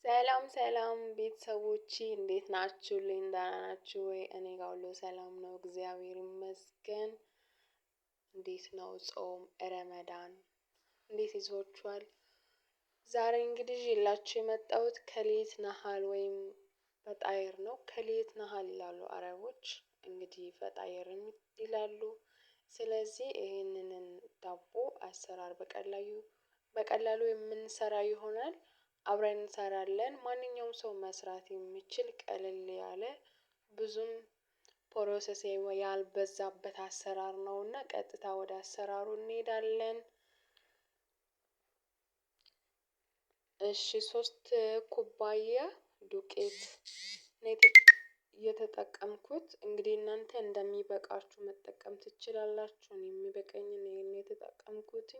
ሰላም ሰላም ቤተሰቦቼ እንዴት ናችሁልኝ? ደህና ናችሁ ወይ? እኔ ጋር ሁሉ ሰላም ነው፣ እግዚአብሔር ይመስገን። እንዴት ነው ጾም ረመዳን እንዴት ይዟችኋል? ዛሬ እንግዲህ ይዤላችሁ የመጣሁት ከሌት ነሃል ወይም ፈጣይር ነው። ከሌት ነሃል ይላሉ አረቦች፣ እንግዲህ ፈጣይርም ይላሉ። ስለዚህ ይሄንን ዳቦ አሰራር በቀላሉ የምንሰራ ይሆናል። አብረን እንሰራለን። ማንኛውም ሰው መስራት የሚችል ቀለል ያለ ብዙም ፕሮሰስ ያልበዛበት አሰራር ነውና ቀጥታ ወደ አሰራሩ እንሄዳለን። እሺ 3 ኩባያ ዱቄት ነው የተጠቀምኩት። እንግዲህ እናንተ እንደሚበቃችሁ መጠቀም ትችላላችሁ። እኔ የሚበቃኝን ይሄን የተጠቀምኩት።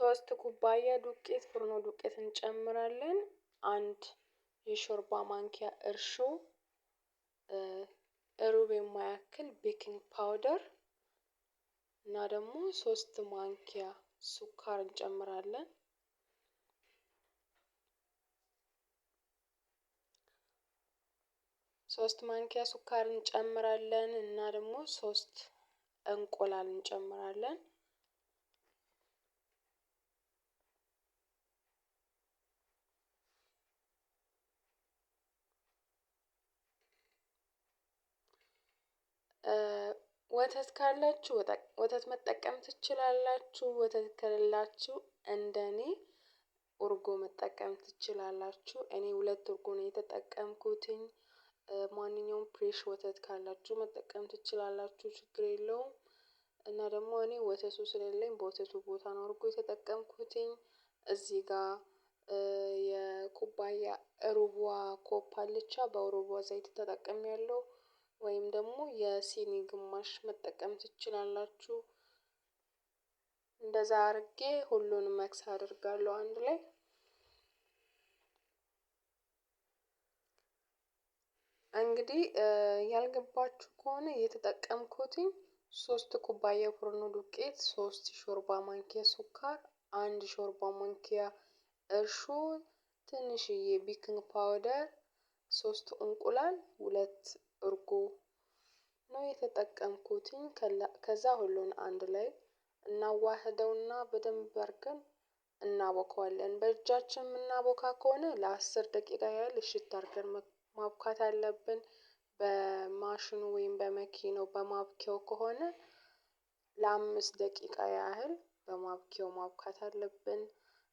3 ኩባያ ዱቄት ፍርኖ ዱቄት እንጨምራለን። አንድ የሾርባ ማንኪያ እርሾ፣ ሩብ የማያክል ቤኪንግ ፓውደር እና ደግሞ 3 ማንኪያ ሱካር እንጨምራለን። ሶስት ማንኪያ ሱካር እንጨምራለን እና ደግሞ 3 እንቁላል እንጨምራለን። ወተት ካላችሁ ወተት መጠቀም ትችላላችሁ። ወተት ከሌላችሁ እንደኔ እርጎ መጠቀም ትችላላችሁ። እኔ 2 እርጎ ነው የተጠቀምኩትኝ። ማንኛውም ፍሬሽ ወተት ካላችሁ መጠቀም ትችላላችሁ፣ ችግር የለውም። እና ደግሞ እኔ ወተቱ ስለሌለኝ በወተቱ ቦታ ነው እርጎ የተጠቀምኩትኝ። እዚህ ጋር የኩባያ ሩቧ ኮፕ አለች፣ በሩቧ ዘይት ተጠቅሜያለሁ። ወይም ደግሞ የሲኒ ግማሽ መጠቀም ትችላላችሁ። እንደዛ አድርጌ ሁሉንም መክስ አደርጋለሁ አንድ ላይ። እንግዲህ ያልገባችሁ ከሆነ የተጠቀምኩትኝ 3 ኩባያ ፍርኖ ዱቄት፣ 3 ሾርባ ማንኪያ ሱካር፣ 1 ሾርባ ማንኪያ እርሾ፣ ትንሽዬ ቤኪንግ ፓውደር፣ 3 እንቁላል፣ 2 እርጎ ነው የተጠቀምኩትኝ። ከዛ ሁሉን አንድ ላይ እናዋህደውና በደንብ አድርገን እናቦከዋለን። በእጃችን የምናቦካ ከሆነ ለ10 ደቂቃ ያህል እሽት አድርገን ማብካት አለብን። በማሽኑ ወይም በመኪናው በማብኪያው ከሆነ ለ5 ደቂቃ ያህል በማብኪያው ማብካት አለብን።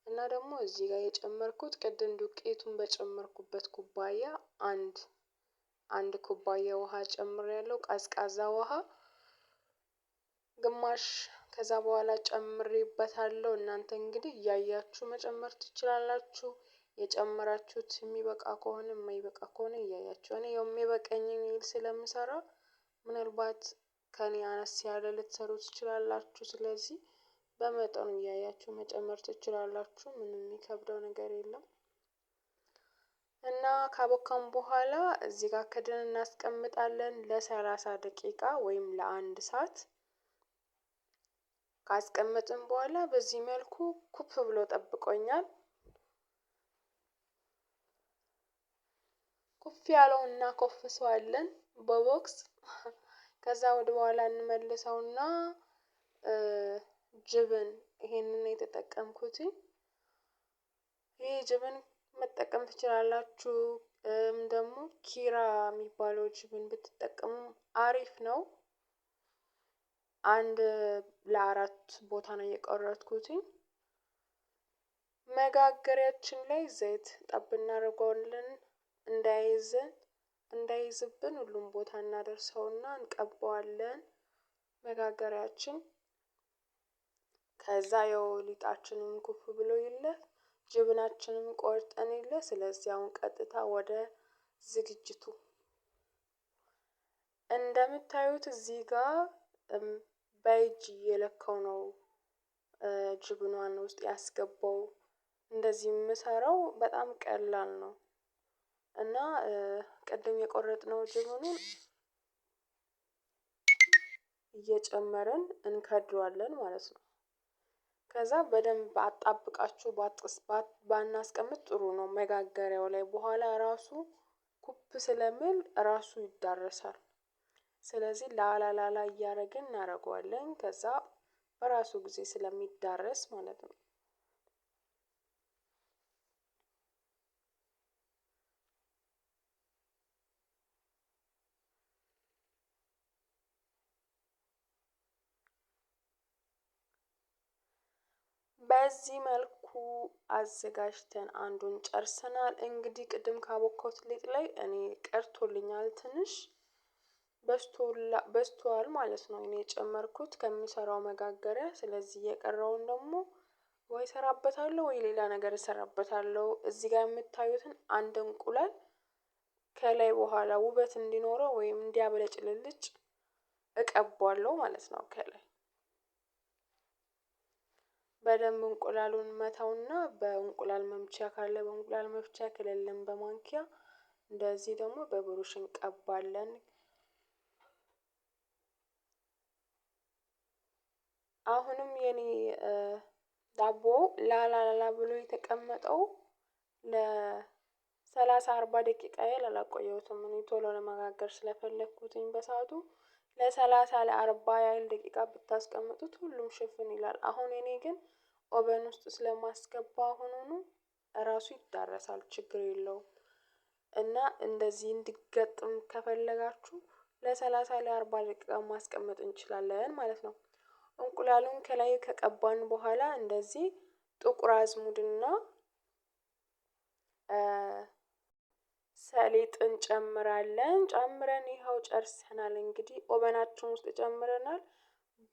እና ደግሞ እዚህ ጋር የጨመርኩት ቅድም ዱቄቱን በጨመርኩበት ኩባያ አንድ ኩባያ ውሃ ጨምሬያለሁ፣ ቀዝቃዛ ውሃ ግማሽ። ከዛ በኋላ ጨምሬበታለሁ። እናንተ እንግዲህ እያያችሁ መጨመር ትችላላችሁ። የጨመራችሁት የሚበቃ ከሆነ የማይበቃ ከሆነ እያያችሁ። እኔ የሚበቃኝን ያህል ስለምሰራ ምናልባት ከኔ አነስ ያለ ልትሰሩ ትችላላችሁ። ስለዚህ በመጠኑ እያያችሁ መጨመር ትችላላችሁ። ምንም የሚከብደው ነገር የለም። እና ካቦካም በኋላ እዚህ ጋር ክድን እናስቀምጣለን ለ30 ደቂቃ ወይም ለ1 ሰዓት። ካስቀመጥን በኋላ በዚህ መልኩ ኩፍ ብሎ ጠብቆኛል። ኩፍ ያለውን እናኮፍሰዋለን በቦክስ። ከዛ ወደ በኋላ እንመልሰውና ጅብን ይሄንን የተጠቀምኩትኝ። ይሄ ጅብን መጠቀም ትችላላችሁ። ደግሞ ኪራ የሚባለው ጅብን ብትጠቀሙ አሪፍ ነው። 1 ለ4 ቦታ ነው የቆረጥኩትኝ። መጋገሪያችን ላይ ዘይት ጠብ እናደርገዋለን እንዳይዝብን ሁሉም ቦታ እናደርሰውና እንቀባዋለን መጋገሪያችን። ከዛ ያው ሊጣችንን ኩፍ ብሎ የለ ጅብናችንን ቆርጠን የለ። ስለዚህ አሁን ቀጥታ ወደ ዝግጅቱ እንደምታዩት እዚህ ጋር በእጅ እየለካው ነው ጅብኗን ውስጥ ያስገባው። እንደዚህ የምሰራው በጣም ቀላል ነው። እና ቅድም የቆረጥነው ጅብኑን እየጨመርን እንከድረዋለን ማለት ነው። ከዛ በደንብ አጣብቃችሁ ባናስቀምጥ ጥሩ ነው። መጋገሪያው ላይ በኋላ ራሱ ኩብ ስለሚል ራሱ ይዳረሳል። ስለዚህ ላላ ላላ እያደረግን እናደርገዋለን ከዛ በራሱ ጊዜ ስለሚዳረስ ማለት ነው። በዚህ መልኩ አዘጋጅተን አንዱን ጨርሰናል። እንግዲህ ቅድም ካቦካሁት ሊጥ ላይ እኔ ቀርቶልኛል ትንሽ በስቷል ማለት ነው። እኔ የጨመርኩት ከምሰራው መጋገሪያ ስለዚህ የቀረውን ደግሞ ወይ እሰራበታለሁ ወይ ሌላ ነገር እሰራበታለሁ። እዚህ ጋር የምታዩትን አንድ እንቁላል ከላይ በኋላ ውበት እንዲኖረው ወይም እንዲያበለጭልጭ እቀባዋለሁ ማለት ነው። ከላይ በደንብ እንቁላሉን መታውና በእንቁላል መምቻ ካለ በእንቁላል መፍቻ ከሌለም በማንኪያ እንደዚህ ደግሞ በብሩሽ እንቀባለን። አሁንም የኔ ዳቦ ላላ ብሎ የተቀመጠው ለ30-40 ደቂቃ ያህል አላቆየሁትም። እኔ ቶሎ ለመጋገር ስለፈለኩትኝ በሰአቱ ለ30-40 ያህል ደቂቃ ብታስቀምጡት ሁሉም ሽፍን ይላል። አሁን እኔ ግን ኦቨን ውስጥ ስለማስገባ አሁኑኑ ራሱ ይዳረሳል ችግር የለውም። እና እንደዚህ እንዲገጥም ከፈለጋችሁ ለ30-40 ደቂቃ ማስቀመጥ እንችላለን ማለት ነው። እንቁላሉን ከላይ ከቀባን በኋላ እንደዚህ ጥቁር አዝሙድና ሰሊጥ እንጨምራለን። ጨምረን ይኸው ጨርሰናል። እንግዲህ ኦቨናችን ውስጥ ጨምረናል።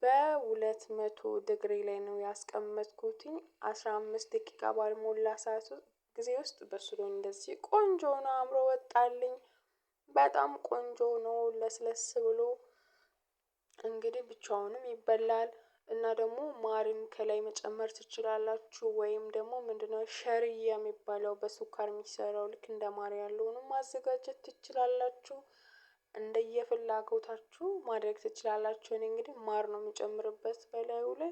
በ200 ዲግሪ ላይ ነው ያስቀመጥኩትኝ 15 ደቂቃ ባልሞላ ሰዓት ጊዜ ውስጥ በስሎ እንደዚህ ቆንጆ ነው አምሮ ወጣልኝ። በጣም ቆንጆ ነው ለስለስ ብሎ እንግዲህ ብቻውንም ይበላል። እና ደግሞ ማርም ከላይ መጨመር ትችላላችሁ ወይም ደግሞ ምንድነው ሸርዬ የሚባለው በስኳር የሚሰራው ልክ እንደ ማር ያለውንም ማዘጋጀት ትችላላችሁ። እንደየፍላጎታችሁ ማድረግ ትችላላችሁ። እኔ እንግዲህ ማር ነው የምጨምርበት በላዩ ላይ።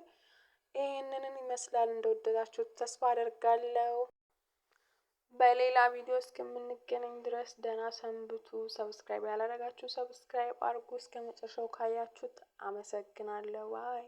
ይሄንን ይመስላል እንደወደዳችሁት ተስፋ አደርጋለሁ። በሌላ ቪዲዮ እስከምንገናኝ ድረስ ደህና ሰንብቱ። ሰብስክራይብ ያላደረጋችሁ ሰብስክራይብ አድርጉ። እስከመጨረሻው ካያችሁት አመሰግናለሁ። ባይ